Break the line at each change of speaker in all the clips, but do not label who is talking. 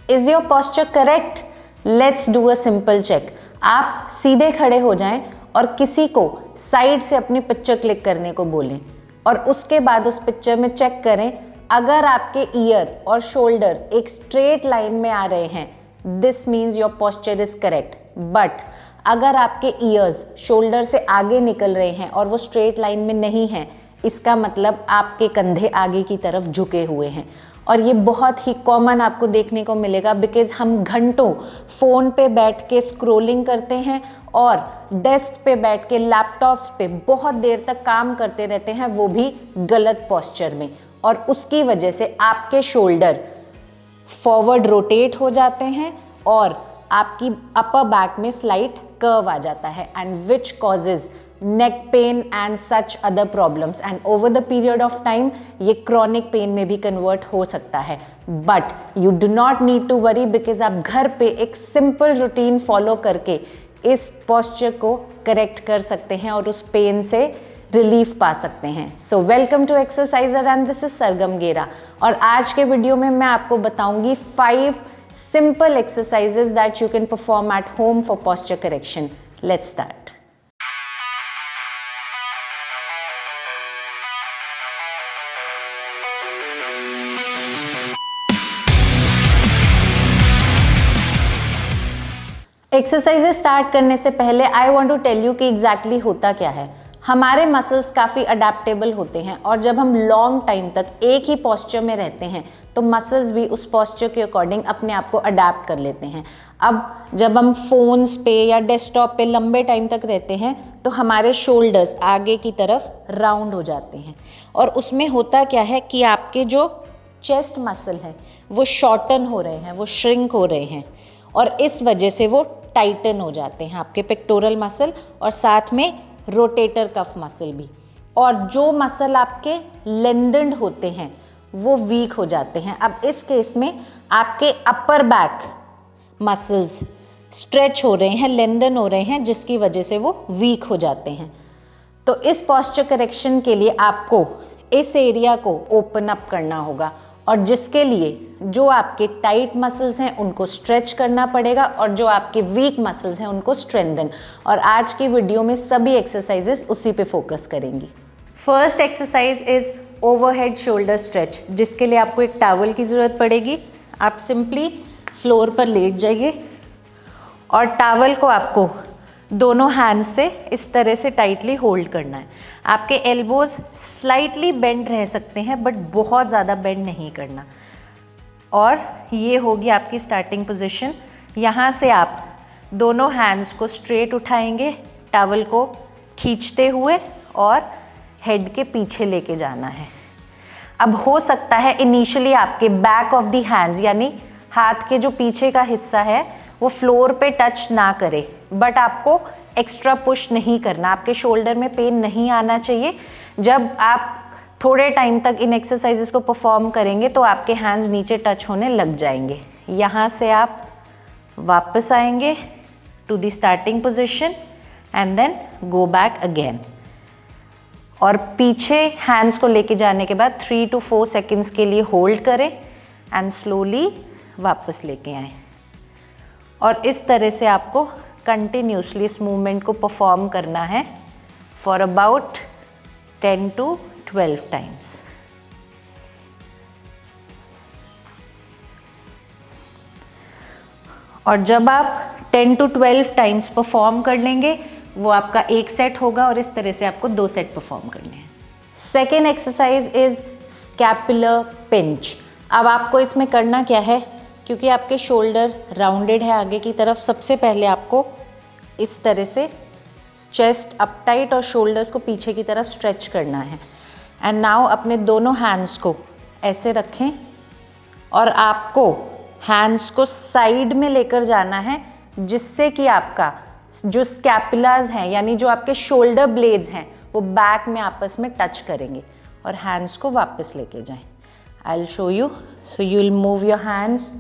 Is your posture correct? Let's do a simple check. आप सीधे खड़े हो जाएं और किसी को साइड से अपनी पिक्चर क्लिक करने को बोलें और उसके बाद उस पिक्चर में चेक करें, अगर आपके ईयर और शोल्डर एक स्ट्रेट लाइन में आ रहे हैं, this means your posture is correct. But अगर आपके ईयर्स शोल्डर से आगे निकल रहे हैं और वो स्ट्रेट लाइन में नहीं हैं, इसका मतलब आपके कंधे आगे की तरफ झुके हुए हैं। और ये बहुत ही कॉमन आपको देखने को मिलेगा, बिकॉज हम घंटों फ़ोन पे बैठ के स्क्रोलिंग करते हैं और डेस्क पे बैठ के लैपटॉप्स पे बहुत देर तक काम करते रहते हैं, वो भी गलत पोस्चर में। और उसकी वजह से आपके शोल्डर फॉरवर्ड रोटेट हो जाते हैं और आपकी अपर बैक में स्लाइट कर्व आ जाता है, and which causes neck pain and such other problems, and over the period of time ये क्रॉनिक पेन में भी कन्वर्ट हो सकता है। But you do not need to worry, because आप घर पे एक सिंपल रूटीन फॉलो करके इस पोस्चर को करेक्ट कर सकते हैं और उस पेन से रिलीफ पा सकते हैं। So welcome to exerciser and this is Sargam Gera. और आज के वीडियो में मैं आपको बताऊंगी 5 simple exercises that you can perform at home for posture correction. Let's start. Exercises start करने से पहले I want to tell you कि एग्जैक्टली होता क्या है। हमारे मसल्स काफ़ी अडेप्टेबल होते हैं और जब हम लॉन्ग टाइम तक एक ही पोस्चर में रहते हैं तो मसल्स भी उस पोस्चर के अकॉर्डिंग अपने आप को अडेप्ट कर लेते हैं। अब जब हम फ़ोन्स पे या डेस्कटॉप पे लंबे टाइम तक रहते हैं तो हमारे शोल्डर्स आगे की तरफ राउंड हो जाते हैं और उसमें होता क्या है कि आपके जो चेस्ट मसल है वो शॉर्टन हो रहे हैं, वो श्रिंक हो रहे हैं और इस वजह से वो टाइटन हो जाते हैं आपके पेक्टोरल मसल और साथ में रोटेटर कफ मसल भी। और जो मसल आपके लेंथन्ड होते हैं वो वीक हो जाते हैं। अब इस केस में आपके अपर बैक मसल्स स्ट्रेच हो रहे हैं, लेंथन हो रहे हैं, जिसकी वजह से वो वीक हो जाते हैं। तो इस पोस्चर करेक्शन के लिए आपको इस एरिया को ओपन अप करना होगा और जिसके लिए जो आपके टाइट मसल्स हैं उनको स्ट्रेच करना पड़ेगा और जो आपके वीक मसल्स हैं उनको स्ट्रेंथन। और आज की वीडियो में सभी एक्सरसाइजेस उसी पे फोकस करेंगी। First exercise is overhead shoulder stretch, जिसके लिए आपको एक टॉवल की ज़रूरत पड़ेगी। आप सिंपली फ्लोर पर लेट जाइए और टॉवल को आपको दोनों हैंड से इस तरह से टाइटली होल्ड करना है। आपके एल्बोज स्लाइटली बेंड रह सकते हैं बट बहुत ज़्यादा बेंड नहीं करना। और ये होगी आपकी स्टार्टिंग पोजीशन। यहाँ से आप दोनों हैंड्स को स्ट्रेट उठाएंगे, टॉवल को खींचते हुए और हेड के पीछे लेके जाना है। अब हो सकता है इनिशियली आपके बैक ऑफ द हैंड्स यानी हाथ के जो पीछे का हिस्सा है वो फ्लोर पे टच ना करे, बट आपको एक्स्ट्रा पुश नहीं करना। आपके शोल्डर में पेन नहीं आना चाहिए। जब आप थोड़े टाइम तक इन एक्सरसाइजेस को परफॉर्म करेंगे तो आपके हैंड्स नीचे टच होने लग जाएंगे। यहाँ से आप वापस आएंगे to the starting position and then go back again. और पीछे हैंड्स को लेके जाने के बाद 3 to 4 सेकेंड्स के लिए होल्ड करें एंड स्लोली वापस लेके आएँ। और इस तरह से आपको कंटिन्यूसली इस मूवमेंट को परफॉर्म करना है फॉर अबाउट 10 to 12 टाइम्स। और जब आप 10 to 12 टाइम्स परफॉर्म कर लेंगे वो आपका एक सेट होगा और इस तरह से आपको 2 सेट परफॉर्म करने हैं। Second exercise is scapular pinch. अब आपको इसमें करना क्या है, क्योंकि आपके शोल्डर राउंडेड है आगे की तरफ, सबसे पहले आपको इस तरह से चेस्ट अप टाइट और शोल्डर्स को पीछे की तरफ स्ट्रेच करना है। एंड नाउ अपने दोनों हैंड्स को ऐसे रखें और आपको हैंड्स को साइड में लेकर जाना है, जिससे कि आपका जो स्कैपुलास हैं यानी जो आपके शोल्डर ब्लेड्स हैं वो बैक में आपस में टच करेंगे और हैंड्स को वापस लेके जाएं। I will show you. So you will move your hands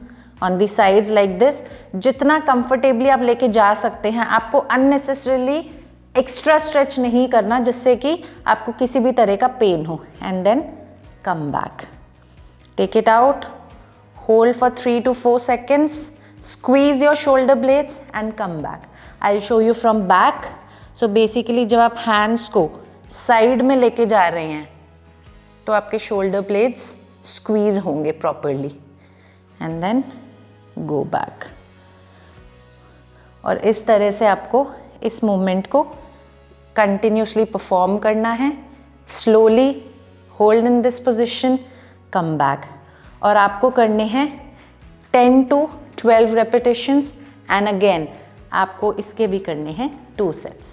on the sides like this. जितना कंफर्टेबली आप लेके जा सकते हैं। आपको अननेसेसरीली एक्स्ट्रा स्ट्रेच नहीं करना जिससे कि आपको किसी भी तरह का पेन हो। And then come back, take it out, hold for 3 to 4 seconds, squeeze your shoulder blades and come back. I'll show you from back. So basically जब आप hands को side में लेके जा रहे हैं तो आपके shoulder blades squeeze होंगे properly and then go back. और इस तरह से आपको इस मूवमेंट को कंटिन्यूसली परफॉर्म करना है. Slowly hold in this position, come back. और आपको करने हैं 10 to 12 रेपिटेशंस एंड अगेन आपको इसके भी करने हैं 2 sets.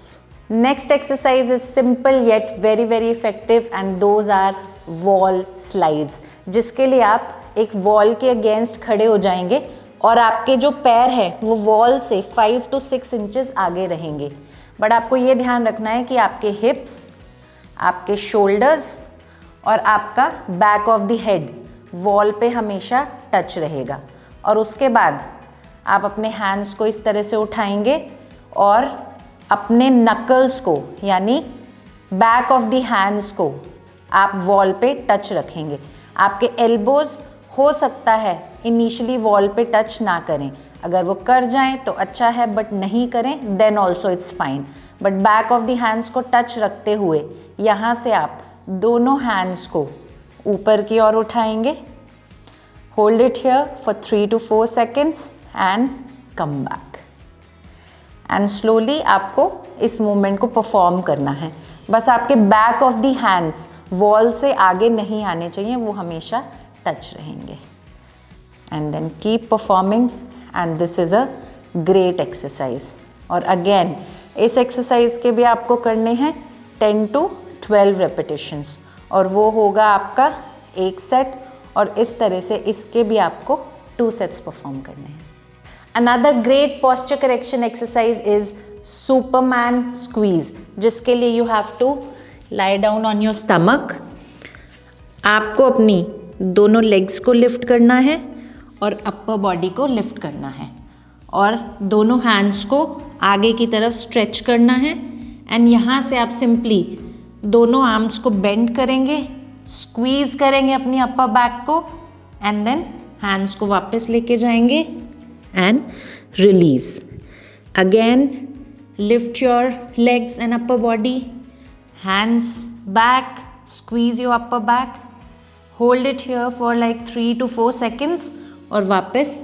Next exercise is simple yet very very effective and those are wall slides, जिसके लिए आप एक वॉल के अगेंस्ट खड़े हो जाएंगे और आपके जो पैर हैं वो वॉल से 5 to 6 इंचेस आगे रहेंगे. बट आपको ये ध्यान रखना है कि आपके हिप्स, आपके शोल्डर्स और आपका back of the head wall पे हमेशा टच रहेगा. और उसके बाद आप अपने हैंड्स को इस तरह से उठाएंगे और अपने नकल्स को यानी बैक ऑफ द हैंड्स को आप वॉल पे टच रखेंगे. आपके एल्बोज हो सकता है इनिशियली वॉल पे टच ना करें, अगर वो कर जाएं तो अच्छा है, बट नहीं करें then also it's fine. But back of the hands को टच रखते हुए यहाँ से आप दोनों हैंड्स को ऊपर की ओर उठाएंगे. Hold it here for 3 to 4 seconds and come back. And slowly आपको इस मूवमेंट को परफॉर्म करना है. बस आपके back of the hands wall से आगे नहीं आने चाहिए, वो हमेशा टच रहेंगे. And then keep performing and this is a great exercise. और अगेन इस एक्सरसाइज के भी आपको करने हैं 10 to 12 रेपिटेशंस और वो होगा आपका एक सेट. और इस तरह से इसके भी आपको 2 सेट्स परफॉर्म करने हैं. Another great posture correction exercise is superman squeeze, जिसके लिए you have to lie down on your stomach. आपको अपनी दोनों लेग्स को लिफ्ट करना है और अपर बॉडी को लिफ्ट करना है और दोनों हैंड्स को आगे की तरफ स्ट्रेच करना है. एंड यहाँ से आप सिंपली दोनों आर्म्स को बेंड करेंगे, स्क्वीज करेंगे अपनी अपर बैक को एंड देन हैंड्स को वापस लेके जाएंगे and release. Again lift your legs and upper body, hands back, squeeze your upper back, hold it here for like 3 to 4 seconds और वापस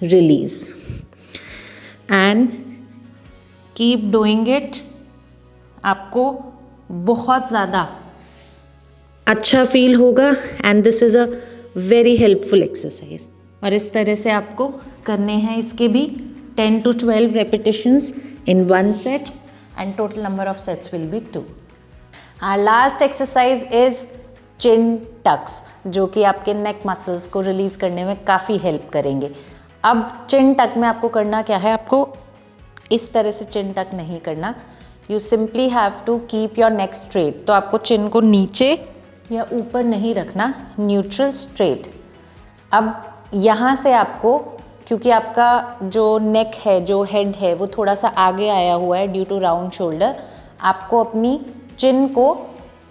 release. And keep doing it. आपको बहुत ज़्यादा अच्छा फील होगा and this is a very helpful exercise. और इस तरह से आपको करने हैं इसके भी 10 to 12 repetitions in 1 set and total number of sets will be 2. Our last exercise is chin tucks, जो कि आपके नेक मसल्स को रिलीज करने में काफ़ी हेल्प करेंगे. अब चिन टक में आपको करना क्या है, आपको इस तरह से चिन टक नहीं करना. You simply have to keep your neck straight. तो आपको चिन को नीचे या ऊपर नहीं रखना, न्यूट्रल स्ट्रेट. अब यहाँ से आपको, क्योंकि आपका जो नेक है, जो हेड है, वो थोड़ा सा आगे आया हुआ है ड्यू टू राउंड शोल्डर, आपको अपनी चिन को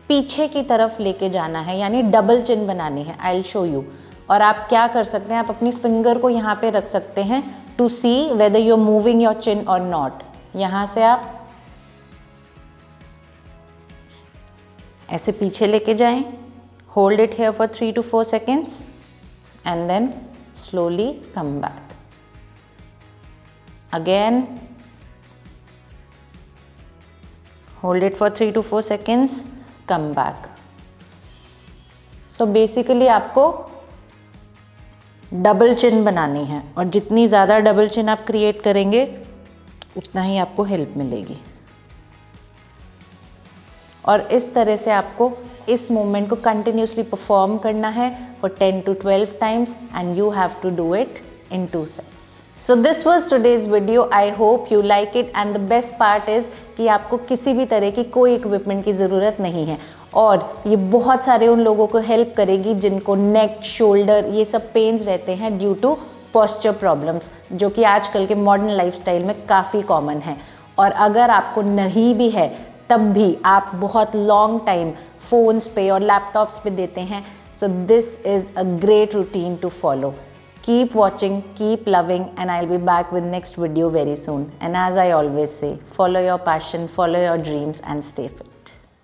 पीछे की तरफ लेके जाना है, यानी डबल चिन बनानी है. I will show you. और आप क्या कर सकते हैं, आप अपनी फिंगर को यहाँ पे रख सकते हैं to see whether you are moving your chin और नॉट. यहाँ से आप ऐसे पीछे लेके जाएं, hold it here for 3 to 4 seconds and then slowly come back. Again hold it for 3 to 4 seconds, come back. So basically आपको डबल चिन बनानी है और जितनी ज़्यादा डबल चिन आप क्रिएट करेंगे उतना ही आपको हेल्प मिलेगी. और इस तरह से आपको इस मूवमेंट को कंटिन्यूसली परफॉर्म करना है for 10 to 12 times and you have to do it in 2 sets. So this was today's video. I hope you like it and the best part is कि आपको किसी भी तरह की कोई इक्विपमेंट की ज़रूरत नहीं है और ये बहुत सारे उन लोगों को हेल्प करेगी जिनको नेक, शोल्डर ये सब पेन्स रहते हैं ड्यू टू पोस्चर प्रॉब्लम्स, जो कि आजकल के मॉडर्न लाइफस्टाइल में काफ़ी कॉमन है. और अगर आपको नहीं भी है तब भी आप बहुत लॉन्ग टाइम फ़ोन्स पे और लैपटॉप्स पे देते हैं. So this is a great routine to follow. Keep watching, keep loving, and I'll be back with next video very soon. And as I always say, follow your passion, follow your dreams, and stay fit.